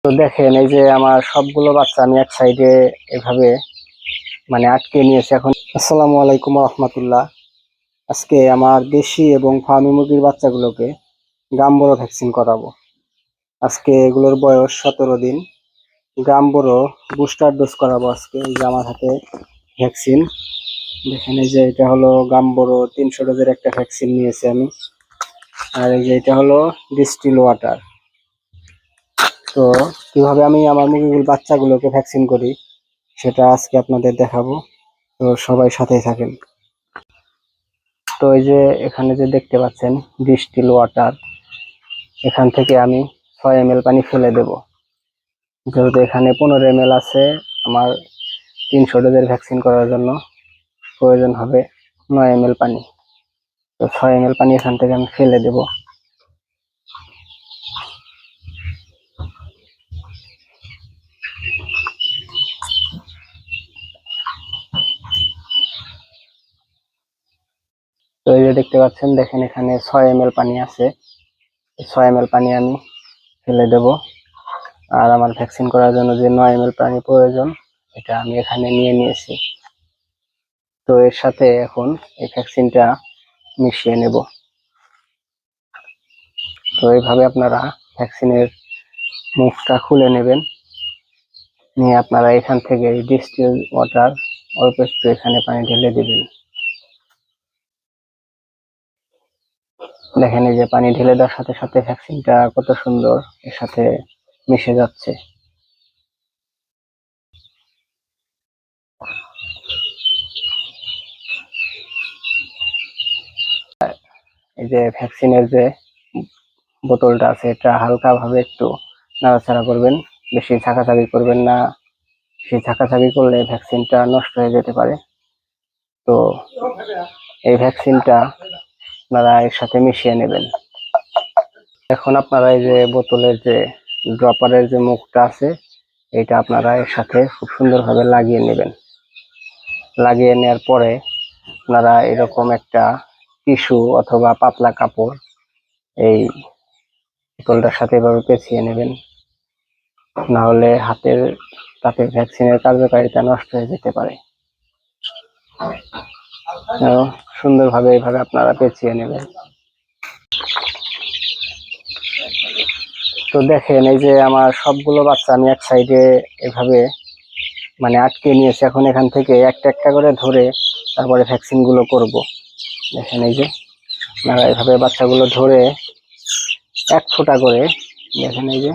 তো দেখেন এই যে আমার সবগুলো বাচ্চা আমি এক সাইডে এভাবে আটকে নিয়েছি এখন। আসসালামু আলাইকুম রহমতুল্লাহ। আজকে আমার দেশি এবং ফার্মি মুরগির বাচ্চাগুলোকে গাম্বুরো ভ্যাকসিন করাবো। আজকে এগুলোর বয়স 17 দিন। গাম্বুরো বুস্টার ডোজ করাবো আজকে। এই যে আমার হাতে ভ্যাকসিন দেখেন, এই যে এটা হলো গাম্বুরো 300 ডোজের একটা ভ্যাকসিন নিয়েছি আমি। আর এই যে এটা হলো ডিস্টিল ওয়াটার। তো কিভাবে আমি আমার মুরগির বাচ্চাগুলোকে ভ্যাকসিন করি সেটা আজকে আপনাদের দেখাবো। তো সবাই সাথেই থাকেন। তো এই যে এখানে যে দেখতে পাচ্ছেন ডিস্টিল ওয়াটার, এখান থেকে আমি 6 ml পানি ফেলে দেব। যেহেতু এখানে 15 ml আছে, আমার 300 ডোজের ভ্যাকসিন করার জন্য প্রয়োজন হবে 9 ml পানি। তো 6 ml পানি এখান থেকে আমি ফেলে দেব। তো এই যে দেখতে পাচ্ছেন, দেখেন এখানে 6 ml পানি আছে। 6 ml পানি আমি ফেলে দেব। আর আমার ভ্যাকসিন করার জন্য যে 9 ml পানি প্রয়োজন, এটা আমি এখানে নিয়ে নিয়েছি। তো এর সাথে এখন এই ভ্যাকসিনটা মিশিয়ে নেব। তো এইভাবে আপনারা ভ্যাকসিনের মুখটা খুলে নেবেন, নিয়ে আপনারা এখান থেকে ডিস্টিল ওয়াটার অল্প একটু এখানে পানি ঢেলে দিবেন। দেখেন এই যে পানি ঢেলে দেওয়ার সাথে সাথে ভ্যাকসিনটা কত সুন্দর এর সাথে মিশে যাচ্ছে। এই যে ভ্যাকসিনের যে বোতলটা আছে, এটা হালকা ভাবে একটু নাড়াচাড়া করবেন, বেশি ঝাঁকাঝাঁকি করবেন না। সেই ঝাঁকাঝাঁকি করলে ভ্যাকসিনটা নষ্ট হয়ে যেতে পারে। তো এই ভ্যাকসিনটা আপনারা এর সাথে মিশিয়ে নেবেন। এখন আপনারা এই যে বোতলের যে ড্রপারের যে মুখটা আছে, এটা আপনারা এর সাথে খুব সুন্দরভাবে লাগিয়ে নেবেন। লাগিয়ে নেওয়ার পরে আপনারা এরকম একটা টিস্যু অথবা পাতলা কাপড় এই বোতলটার সাথে এভাবে পেঁচিয়ে নেবেন, না হলে হাতের তাতে ভ্যাকসিনের কার্যকারিতা নষ্ট হয়ে যেতে পারে। সুন্দরভাবে এইভাবে আপনারা পেঁচিয়ে নেবেন। তো দেখেন এই যে আমার সবগুলো বাচ্চা আমি এক সাইডে এভাবে আটকে নিয়েছি। এখন এখান থেকে একটা একটা করে ধরে তারপরে ভ্যাকসিন গুলো করব। দেখেন এই যে আপনারা এইভাবে বাচ্চাগুলো ধরে 1 ফোঁটা করে, দেখেন এই যে